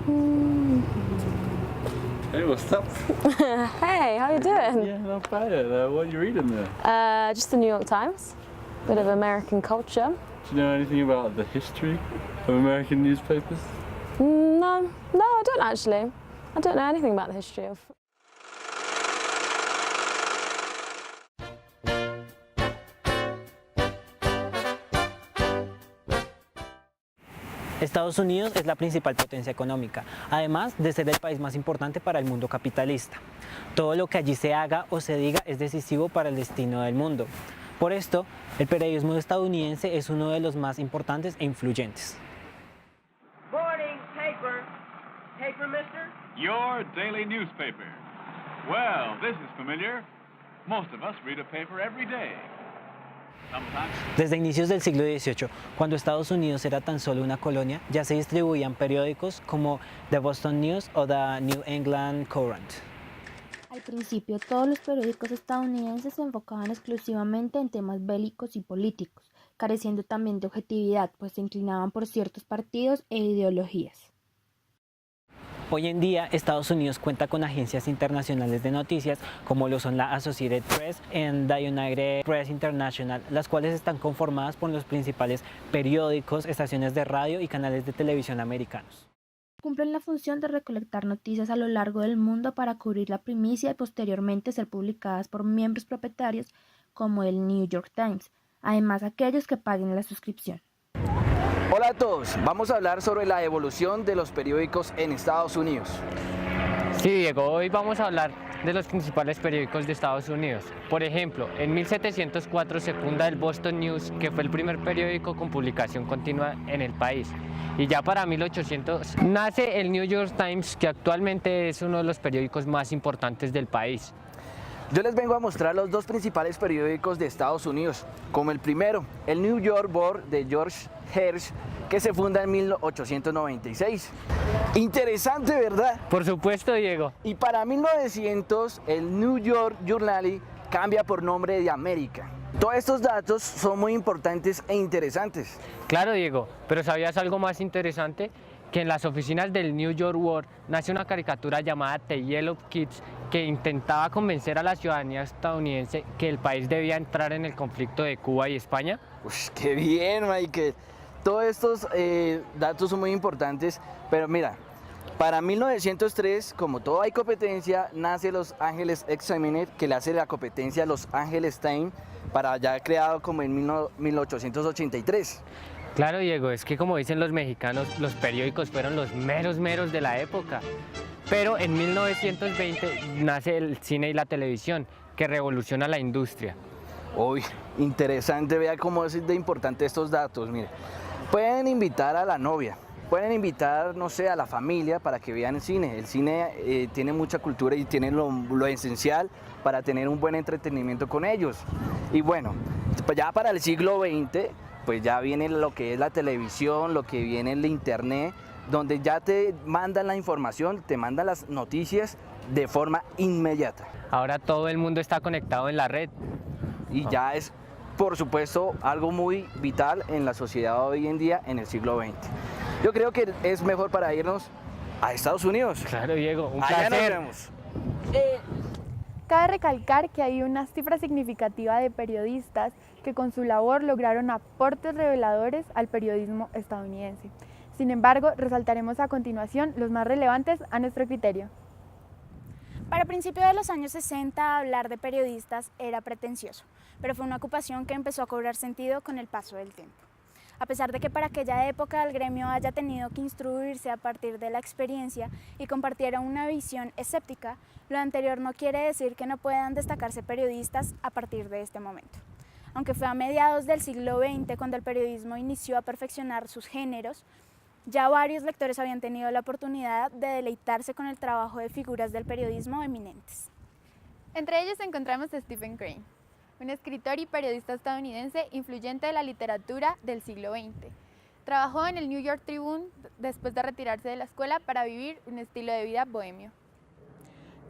Hey, what's up? Hey, how you doing? Yeah, not bad. What are you reading there? Just the New York Times. Bit of American culture. Do you know anything about the history of American newspapers? No, I don't actually. I don't know anything about the history of. Estados Unidos es la principal potencia económica, además de ser el país más importante para el mundo capitalista. Todo lo que allí se haga o se diga es decisivo para el destino del mundo. Por esto, el periodismo estadounidense es uno de los más importantes e influyentes. Morning paper. Paper, mister? Your daily newspaper. Well, this is familiar. Most of us read a paper every day. Desde inicios del siglo XVIII, cuando Estados Unidos era tan solo una colonia, ya se distribuían periódicos como The Boston News o The New England Courant. Al principio, todos los periódicos estadounidenses se enfocaban exclusivamente en temas bélicos y políticos, careciendo también de objetividad, pues se inclinaban por ciertos partidos e ideologías. Hoy en día, Estados Unidos cuenta con agencias internacionales de noticias como lo son la Associated Press y the United Press International, las cuales están conformadas por los principales periódicos, estaciones de radio y canales de televisión americanos. Cumplen la función de recolectar noticias a lo largo del mundo para cubrir la primicia y posteriormente ser publicadas por miembros propietarios como el New York Times, además aquellos que paguen la suscripción. Hola a todos, vamos a hablar sobre la evolución de los periódicos en Estados Unidos. Sí, Diego, hoy vamos a hablar de los principales periódicos de Estados Unidos. Por ejemplo, en 1704 se funda el Boston News, que fue el primer periódico con publicación continua en el país. Y ya para 1800 nace el New York Times, que actualmente es uno de los periódicos más importantes del país. Yo les vengo a mostrar los dos principales periódicos de Estados Unidos, como el primero, el New York World de George Hersh, que se funda en 1896. Interesante, ¿verdad? Por supuesto, Diego. Y para 1900, el New York Journal cambia por nombre de América. Todos estos datos son muy importantes e interesantes. Claro, Diego, pero ¿sabías algo más interesante? Que en las oficinas del New York World nace una caricatura llamada The Yellow Kids que intentaba convencer a la ciudadanía estadounidense que el país debía entrar en el conflicto de Cuba y España. Uy, qué bien, Michael. Todos estos datos son muy importantes, pero mira, para 1903, como todo hay competencia, nace Los Angeles Examiner, que le hace la competencia a Los Angeles Times, para ya creado como en 1883. Claro, Diego, es que como dicen los mexicanos, los periódicos fueron los meros de la época. Pero en 1920 nace el cine y la televisión, que revoluciona la industria. Uy, interesante, vea cómo es de importante estos datos, mire. Pueden invitar a la novia, pueden invitar, no sé, a la familia para que vean el cine. El cine tiene mucha cultura y tiene lo esencial para tener un buen entretenimiento con ellos. Y bueno, pues ya para el siglo XX, pues ya viene lo que es la televisión, lo que viene el internet, donde ya te mandan la información, te mandan las noticias de forma inmediata. Ahora todo el mundo está conectado en la red. Y ya es, por supuesto, algo muy vital en la sociedad hoy en día, en el siglo XX. Yo creo que es mejor para irnos a Estados Unidos. Claro, Diego, un Allá nos placer. vemos. Cabe recalcar que hay una cifra significativa de periodistas que con su labor lograron aportes reveladores al periodismo estadounidense. Sin embargo, resaltaremos a continuación los más relevantes a nuestro criterio. Para principios de los años 60, hablar de periodistas era pretencioso, pero fue una ocupación que empezó a cobrar sentido con el paso del tiempo. A pesar de que para aquella época el gremio haya tenido que instruirse a partir de la experiencia y compartiera una visión escéptica, lo anterior no quiere decir que no puedan destacarse periodistas a partir de este momento. Aunque fue a mediados del siglo XX cuando el periodismo inició a perfeccionar sus géneros, ya varios lectores habían tenido la oportunidad de deleitarse con el trabajo de figuras del periodismo eminentes. Entre ellos encontramos a Stephen Crane, un escritor y periodista estadounidense influyente de la literatura del siglo XX. Trabajó en el New York Tribune después de retirarse de la escuela para vivir un estilo de vida bohemio.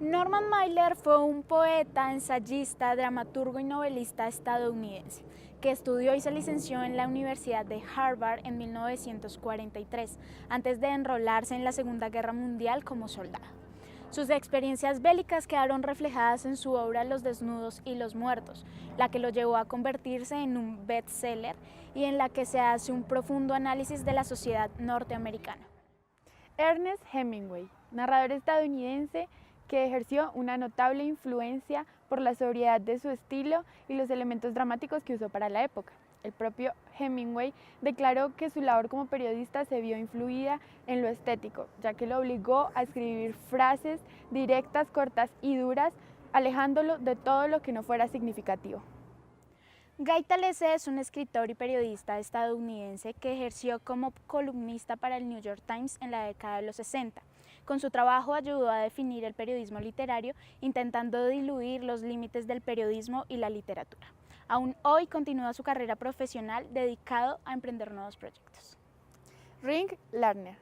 Norman Mailer fue un poeta, ensayista, dramaturgo y novelista estadounidense que estudió y se licenció en la Universidad de Harvard en 1943, antes de enrolarse en la Segunda Guerra Mundial como soldado. Sus experiencias bélicas quedaron reflejadas en su obra Los desnudos y los muertos, la que lo llevó a convertirse en un bestseller y en la que se hace un profundo análisis de la sociedad norteamericana. Ernest Hemingway, narrador estadounidense que ejerció una notable influencia por la sobriedad de su estilo y los elementos dramáticos que usó para la época. El propio Hemingway declaró que su labor como periodista se vio influida en lo estético, ya que lo obligó a escribir frases directas, cortas y duras, alejándolo de todo lo que no fuera significativo. Guy Talese es un escritor y periodista estadounidense que ejerció como columnista para el New York Times en la década de los 60. Con su trabajo ayudó a definir el periodismo literario, intentando diluir los límites del periodismo y la literatura. Aún hoy continúa su carrera profesional dedicado a emprender nuevos proyectos. Ring Lardner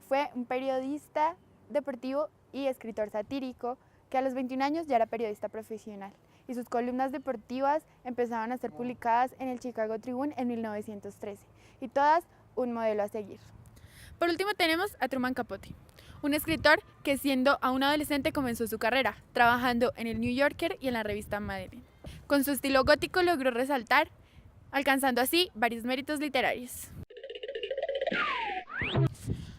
fue un periodista deportivo y escritor satírico que a los 21 años ya era periodista profesional y sus columnas deportivas empezaron a ser publicadas en el Chicago Tribune en 1913 y todas un modelo a seguir. Por último tenemos a Truman Capote, un escritor que siendo aún adolescente comenzó su carrera, trabajando en el New Yorker y en la revista Madeleine. Con su estilo gótico logró resaltar, alcanzando así varios méritos literarios.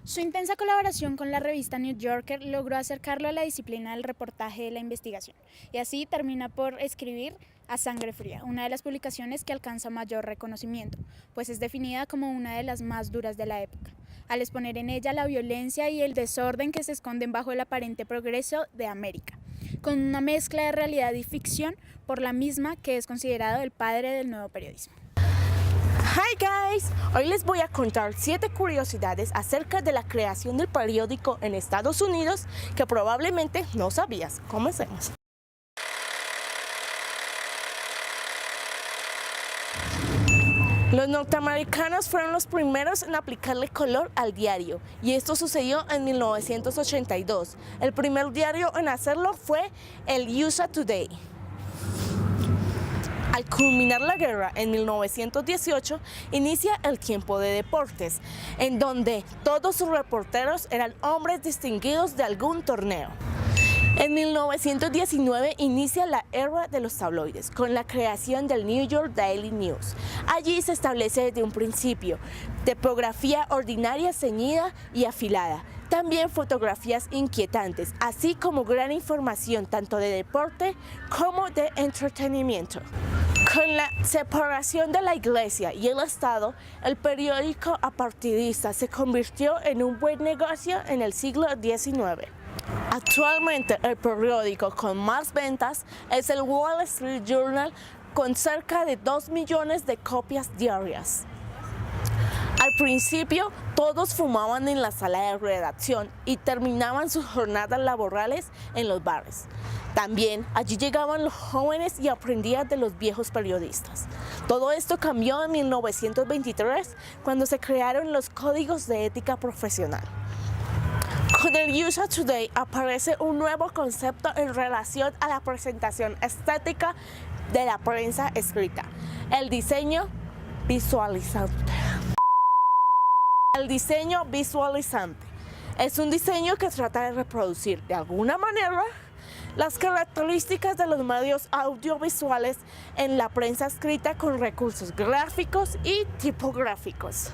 Su intensa colaboración con la revista New Yorker logró acercarlo a la disciplina del reportaje de la investigación, y así termina por escribir A Sangre Fría, una de las publicaciones que alcanza mayor reconocimiento, pues es definida como una de las más duras de la época, al exponer en ella la violencia y el desorden que se esconden bajo el aparente progreso de América, con una mezcla de realidad y ficción, por la misma que es considerado el padre del nuevo periodismo. Hi guys, hoy les voy a contar 7 curiosidades acerca de la creación del periódico en Estados Unidos que probablemente no sabías. Comencemos. Los norteamericanos fueron los primeros en aplicarle color al diario, y esto sucedió en 1982. El primer diario en hacerlo fue el USA Today. Al culminar la guerra en 1918, inicia el tiempo de deportes, en donde todos sus reporteros eran hombres distinguidos de algún torneo. En 1919 inicia la era de los tabloides, con la creación del New York Daily News. Allí se establece desde un principio tipografía ordinaria, ceñida y afilada. También fotografías inquietantes, así como gran información tanto de deporte como de entretenimiento. Con la separación de la Iglesia y el Estado, el periódico apartidista se convirtió en un buen negocio en el siglo XIX. Actualmente el periódico con más ventas es el Wall Street Journal, con cerca de 2 millones de copias diarias. Al principio todos fumaban en la sala de redacción y terminaban sus jornadas laborales en los bares. También allí llegaban los jóvenes y aprendían de los viejos periodistas. Todo esto cambió en 1923 cuando se crearon los códigos de ética profesional. Con el USA Today aparece un nuevo concepto en relación a la presentación estética de la prensa escrita: el diseño visualizante. El diseño visualizante es un diseño que trata de reproducir de alguna manera las características de los medios audiovisuales en la prensa escrita con recursos gráficos y tipográficos.